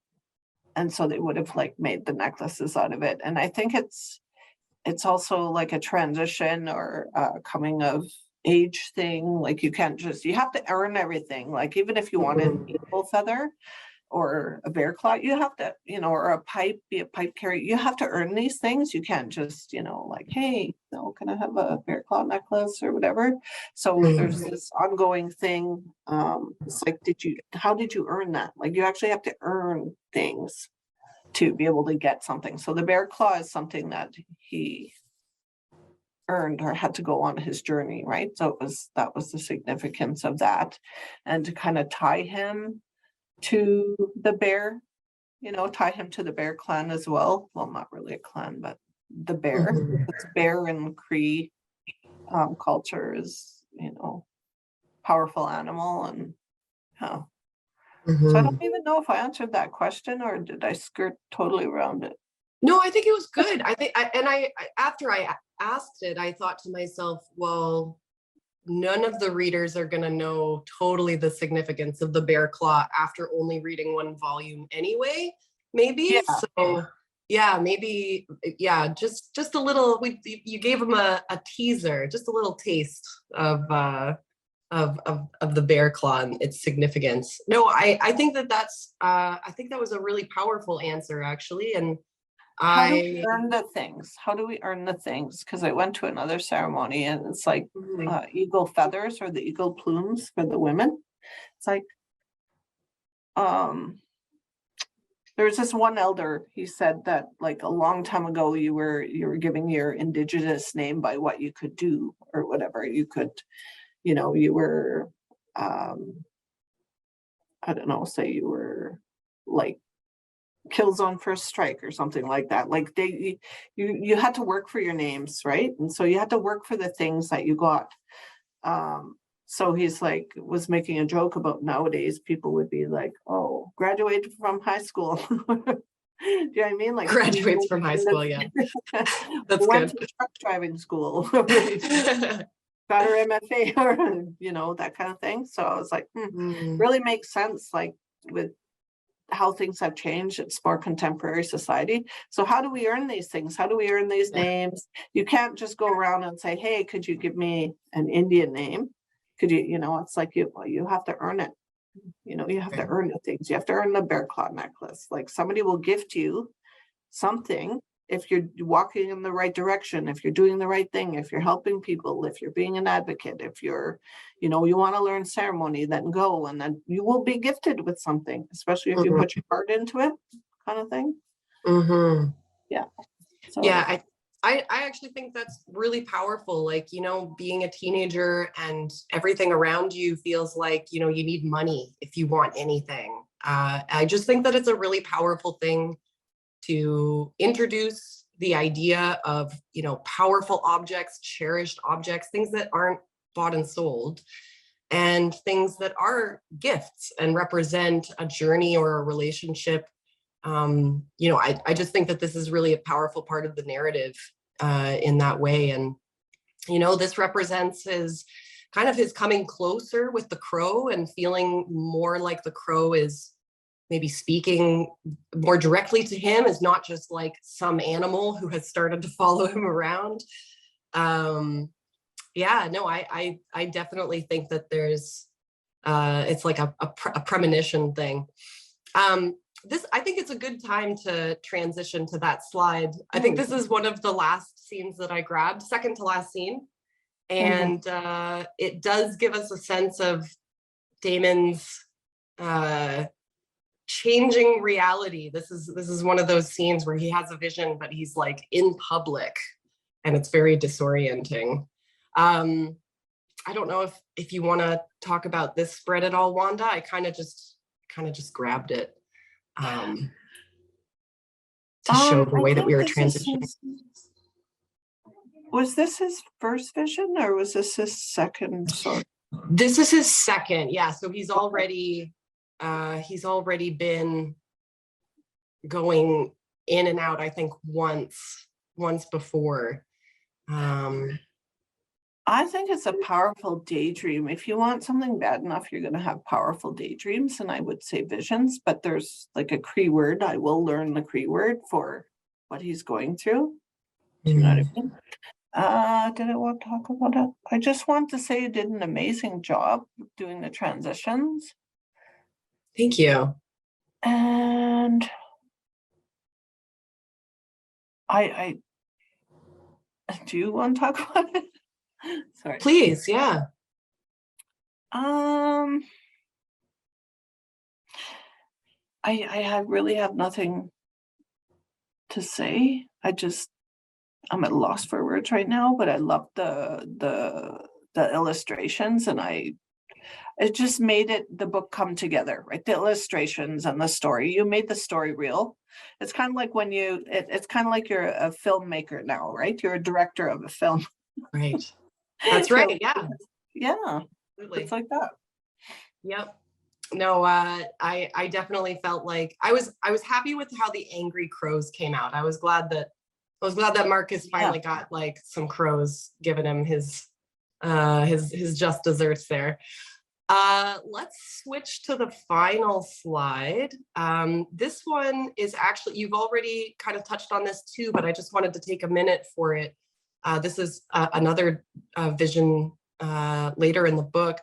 and so they would have like made the necklaces out of it. And I think it's also like a transition or a coming of age thing. Like you have to earn everything. Like even if you want an eagle feather or a bear claw, you have to, you know, or be a pipe carrier, you have to earn these things. You can't just, you know, like, hey, no, can I have a bear claw necklace or whatever? So there's this ongoing thing. It's like, how did you earn that? Like you actually have to earn things to be able to get something. So the bear claw is something that he earned or had to go on his journey, right? So that was the significance of that. And to kind of tie him to the bear, you know, tie him to the bear clan as well. Well, not really a clan, but the bear. It's bear in Cree culture is, you know, powerful animal. And so I don't even know if I answered that question, or did I skirt totally around it? No, I think it was good. I think, after I asked it, I thought to myself, well, none of the readers are going to know totally the significance of the bear claw after only reading one volume anyway, maybe. Yeah. So yeah, maybe, yeah, just a little, you gave them a teaser, just a little taste of the bear claw and its significance. No, I think that's I think that was a really powerful answer, actually. And How do we earn the things? How do we earn the things? Because I went to another ceremony and it's like eagle feathers or the eagle plumes for the women. It's like, there was this one elder, he said that like a long time ago, you were giving your indigenous name by what you could do or whatever you could, you were, I don't know, say you were like kills on first strike or something like that. Like you had to work for your names, right? And so you had to work for the things that you got. So he's like, was making a joke about nowadays people would be like, oh, graduated from high school. Do you know what I mean? Like graduates from high school, yeah. That's went good. to truck driving school. Got her MFA or that kind of thing. So I was like, really makes sense, like with how things have changed. It's more contemporary society. So how do we earn these things? How do we earn these names? You can't just go around and say, hey, could you give me an Indian name? Could you, it's like you have to earn it. You have to earn the things. You have to earn the bear claw necklace. Like somebody will gift you something if you're walking in the right direction, if you're doing the right thing, if you're helping people, if you're being an advocate, if you're, you want to learn ceremony, then go, and then you will be gifted with something, especially if you put your heart into it, kind of thing. Yeah. So, yeah, I actually think that's really powerful. Like, being a teenager and everything around you feels like, you need money if you want anything. I just think that it's a really powerful thing to introduce the idea of, powerful objects, cherished objects, things that aren't bought and sold, and things that are gifts and represent a journey or a relationship. I just think that this is really a powerful part of the narrative in that way. And, this represents his coming closer with the crow and feeling more like the crow is maybe speaking more directly to him, is not just like some animal who has started to follow him around. I definitely think that there's, it's like a premonition thing. I think it's a good time to transition to that slide. I think this is one of the last scenes that I grabbed, second to last scene. And it does give us a sense of Damon's changing reality. This is one of those scenes where he has a vision, but he's like in public, and it's very disorienting. I don't know if you want to talk about this spread at all, Wanda. I kind of just grabbed it to show the way that we were transitioning. Was this his first vision, or was this his second? This is his second. Yeah. So he's already been going in and out, I think once before. I think it's a powerful daydream. If you want something bad enough, you're going to have powerful daydreams, and I would say visions, but there's like a Cree word. I will learn the Cree word for what he's going through. Do you know what I mean? Did I want to talk about it? I just want to say you did an amazing job doing the transitions. Thank you. And I do you want to talk about it? Sorry. Please, yeah. I really have nothing to say. I'm at a loss for words right now, but I love the illustrations, and it just made the book come together, right? The illustrations and the story. You made the story real. It's kind of like when it's kind of like you're a filmmaker now, right? You're a director of a film. Right. That's right. Yeah. Yeah. Absolutely. It's like that. Yep. No, I definitely felt like I was happy with how the angry crows came out. I was glad that Marcus finally got like some crows giving him his just desserts there. Let's switch to the final slide. This one is actually, you've already kind of touched on this too, but I just wanted to take a minute for it. This is another vision later in the book.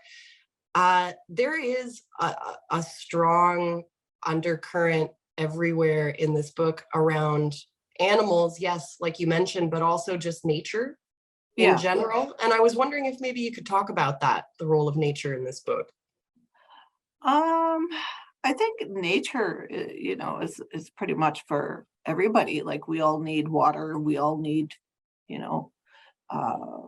There is a strong undercurrent everywhere in this book around animals, yes, like you mentioned, but also just nature in general. And I was wondering if maybe you could talk about that, the role of nature in this book. I think nature, is pretty much for everybody. Like, we all need water, we all need, uh,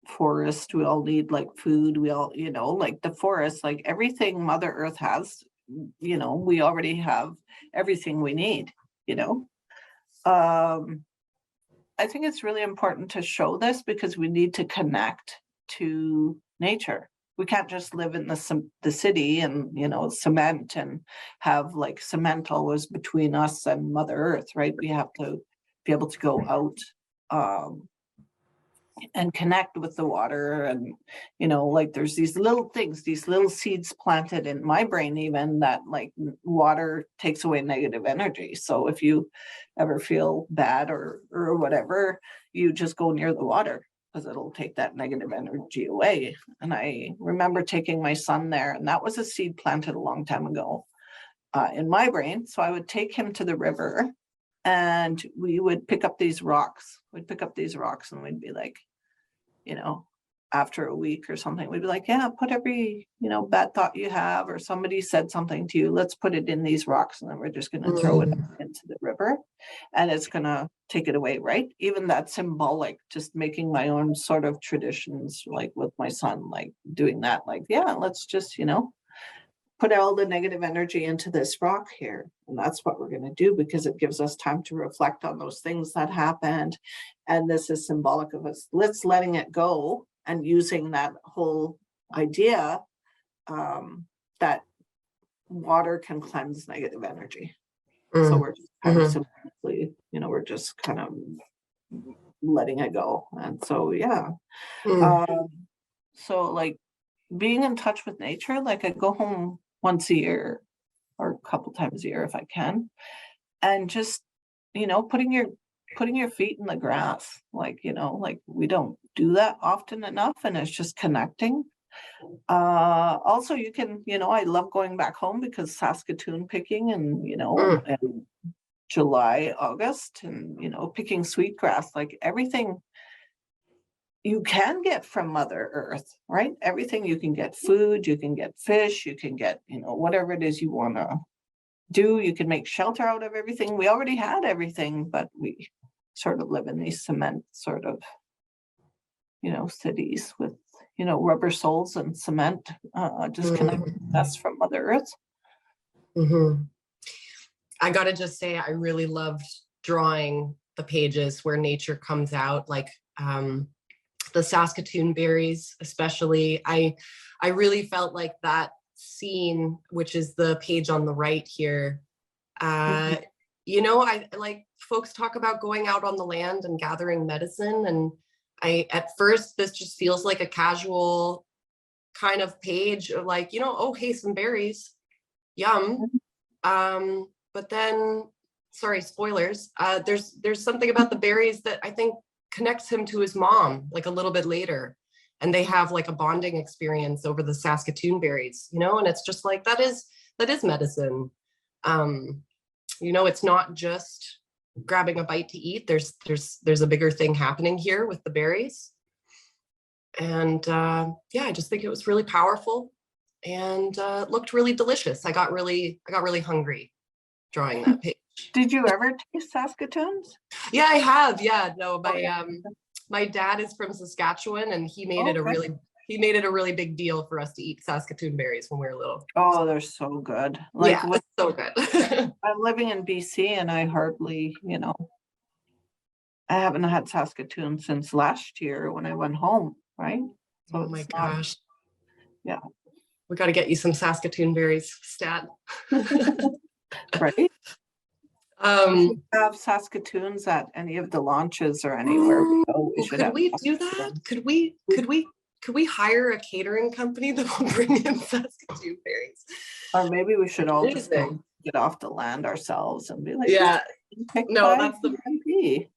forest, we all need like food, we all, like the forest, like everything Mother Earth has, we already have everything we need, I think it's really important to show this because we need to connect to nature. We can't just live in the city and, cement and have like cement always between us and Mother Earth, right? We have to be able to go out and connect with the water. And, like there's these little things, these little seeds planted in my brain even, that like water takes away negative energy. So if you ever feel bad or whatever, you just go near the water because it'll take that negative energy away. And I remember taking my son there, and that was a seed planted a long time ago in my brain. So I would take him to the river and we would pick up these rocks. We'd pick up these rocks and we'd be like, after a week or something, we'd be like, yeah, put every, bad thought you have, or somebody said something to you, let's put it in these rocks, and then we're just going to throw it into the river and it's going to take it away, right? Even that symbolic, just making my own sort of traditions, like with my son, like doing that, like, yeah, let's just, put all the negative energy into this rock here. And that's what we're going to do, because it gives us time to reflect on those things that happened. And this is symbolic of us letting it go, and using that whole idea that water can cleanse negative energy. So we're just kind of symbolically, we're just kind of letting it go. And so, yeah. So like being in touch with nature, like I go home once a year or a couple times a year if I can, and just, putting your feet in the grass, like, like we don't do that often enough, and it's just connecting. Also you can, I love going back home because Saskatoon picking and, and July, August, and, picking sweetgrass, like everything you can get from Mother Earth, right? Everything you can get, food, you can get fish, you can get, whatever it is you want to do. You can make shelter out of everything. We already had everything, but we sort of live in these cement sort of, cities with, rubber soles and cement, just connecting us from Mother Earth. I gotta just say, I really loved drawing the pages where nature comes out, like the Saskatoon berries, especially. I really felt like that scene, which is the page on the right here. I like, folks talk about going out on the land and gathering medicine, and at first this just feels like a casual kind of page of like, oh, hey, some berries, yum. But then, sorry, spoilers, there's something about the berries that I think connects him to his mom, like a little bit later, and they have like a bonding experience over the Saskatoon berries, and it's just like, that is medicine. It's not just grabbing a bite to eat. There's a bigger thing happening here with the berries. And I just think it was really powerful, and looked really delicious. I got really hungry drawing that page. Did you ever taste Saskatoons? Yeah, I have. Yeah, no, my dad is from Saskatchewan, and he made it a really big deal for us to eat Saskatoon berries when we were little. Oh, they're so good. Like, yeah, it's so good. I'm living in BC, and I hardly, I haven't had Saskatoon since last year when I went home, right? So oh my gosh. Yeah. We got to get you some Saskatoon berries, Stat. Right. If we have Saskatoons at any of the launches or anywhere we go, could we do that? Could we hire a catering company that will bring in Saskatoon berries? Or maybe we should all just go get off the land ourselves and be like, yeah, no, MP.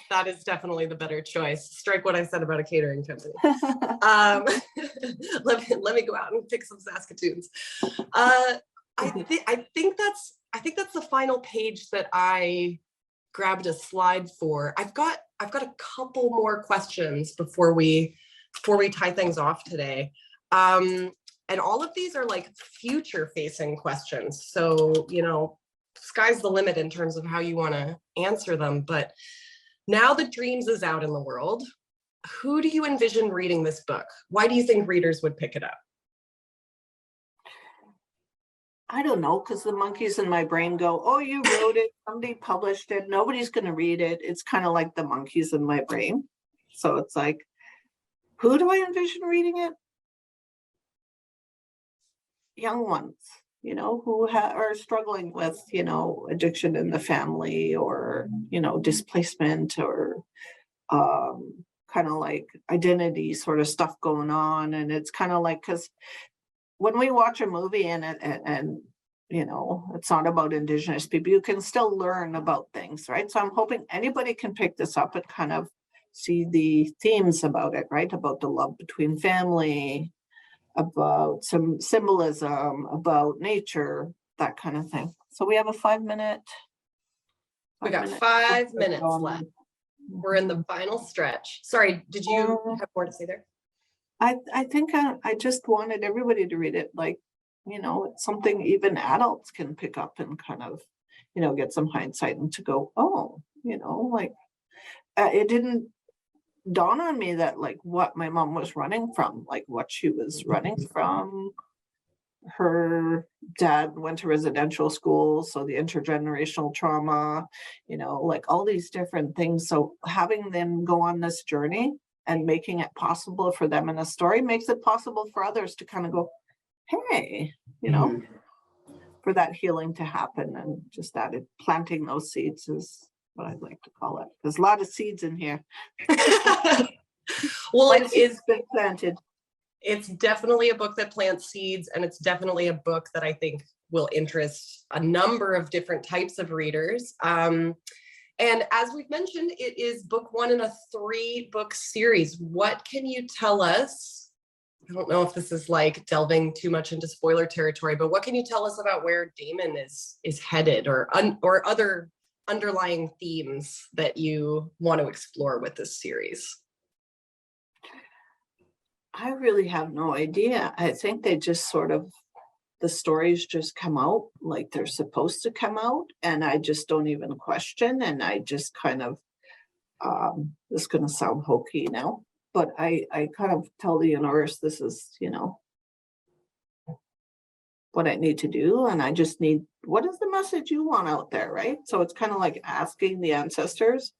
That is definitely the better choice. Strike what I said about a catering company. Let me go out and pick some Saskatoons. I think that's the final page that I grabbed a slide for. I've got a couple more questions before we tie things off today. And all of these are like future facing questions. So, you know, sky's the limit in terms of how you want to answer them. But now that Dreams is out in the world, who do you envision reading this book? Why do you think readers would pick it up? I don't know, because the monkeys in my brain go, oh, you wrote it, somebody published it, nobody's going to read it. It's kind of like the monkeys in my brain. So it's like, who do I envision reading it? Young ones, you know, who are struggling with, you know, addiction in the family, or, you know, displacement, or kind of like identity sort of stuff going on. And it's kind of like, because when we watch a movie and you know, it's not about Indigenous people, you can still learn about things, right? So I'm hoping anybody can pick this up and kind of see the themes about it, right? About the love between family, about some symbolism, about nature, that kind of thing. So we have a 5 minute. We got 5 minutes left. We're in the final stretch. Sorry, did you have more to say there? I think I just wanted everybody to read it. Like, you know, it's something even adults can pick up and kind of, you know, get some hindsight and to go, oh, you know, like it didn't dawn on me that like what my mom was running from, like what she was running from. Her dad went to residential school, so the intergenerational trauma, you know, like all these different things. So having them go on this journey and making it possible for them in a story makes it possible for others to kind of go, hey, you know, for that healing to happen. And just that planting those seeds is what I'd like to call it. There's a lot of seeds in here. Well, it is been planted. It's definitely a book that plants seeds, and it's definitely a book that I think will interest a number of different types of readers. And as we've mentioned, it is book 1 in a 3-book series. What can you tell us? I don't know if this is like delving too much into spoiler territory, but what can you tell us about where Damon is headed, or other underlying themes that you want to explore with this series? I really have no idea. I think they just sort of, the stories just come out like they're supposed to come out, and I just don't even question. And I just kind of, this is going to sound hokey now, but I kind of tell the universe, this is, you know, what I need to do. And I just need, what is the message you want out there, right? So it's kind of like asking the ancestors.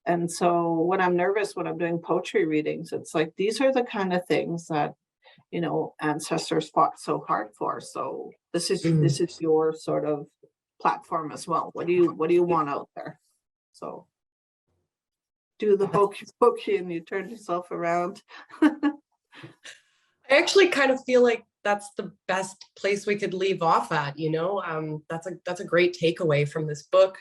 And so when I'm nervous, when I'm doing poetry readings, it's like, these are the kind of things that, you know, ancestors fought so hard for. So this is your sort of platform as well. What do you want out there? So do the hokey and you turn yourself around. I actually kind of feel like that's the best place we could leave off at, you know. That's a great takeaway from this book.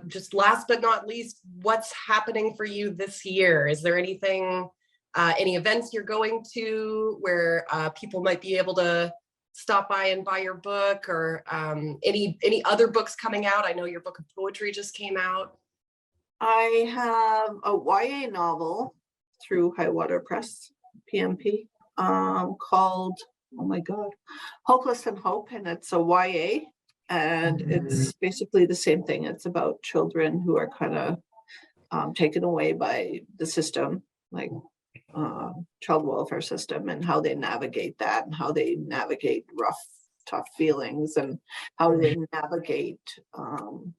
Just last but not least, what's happening for you this year? Is there anything, any events you're going to where people might be able to stop by and buy your book, or any other books coming out? I know your book of poetry just came out. I have a YA novel through Highwater Press, PMP, called, oh my God, Hopeless and Hope, and it's a YA. And it's basically the same thing. It's about children who are kind of taken away by the system, like child welfare system, and how they navigate that, and how they navigate rough, tough feelings, and how they navigate,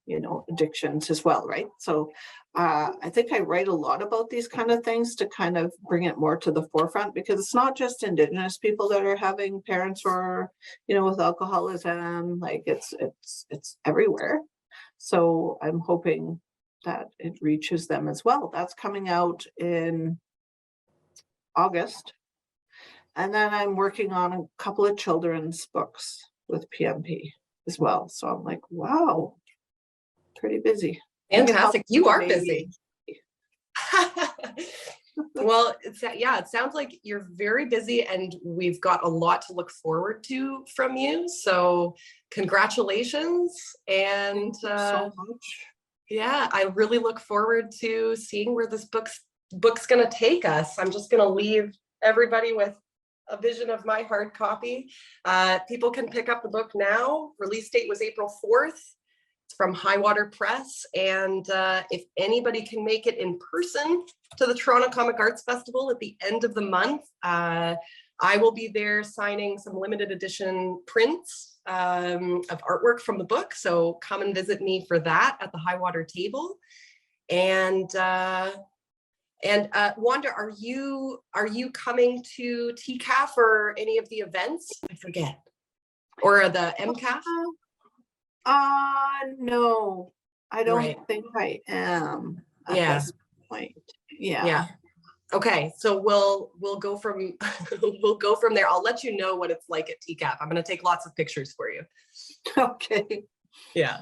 you know, addictions as well, right? So I think I write a lot about these kind of things to kind of bring it more to the forefront, because it's not just Indigenous people that are having parents or, you know, with alcoholism, like it's everywhere. So I'm hoping that it reaches them as well. That's coming out in August. And then I'm working on a couple of children's books with PMP as well. So I'm like, wow, pretty busy. Fantastic. You are busy. Well, it sounds like you're very busy and we've got a lot to look forward to from you. So congratulations. And So much. yeah, I really look forward to seeing where this book's going to take us. I'm just going to leave everybody with a vision of my hard copy. People can pick up the book now. Release date was April 4th. It's from Highwater Press. And if anybody can make it in person to the Toronto Comic Arts Festival at the end of the month, I will be there signing some limited edition prints of artwork from the book. So come and visit me for that at the Highwater table. And Wanda, are you coming to TCAF or any of the events? I forget. Or the MCAF? No, I don't Right. think I am at Yeah. this point. Yeah. Yeah. Okay, so we'll go from we'll go from there. I'll let you know what it's like at TCAF. I'm going to take lots of pictures for you. Okay. Yeah.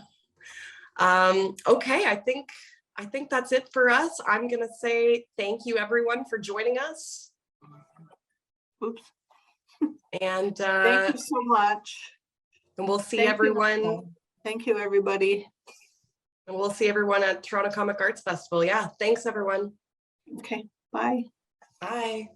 Okay, I think that's it for us. I'm going to say thank you everyone for joining us. Oops. And Thank you so much. and we'll see Thank you, everyone. Nicole. Thank you, everybody. And we'll see everyone at Toronto Comic Arts Festival. Yeah, thanks everyone. Okay, bye. Bye.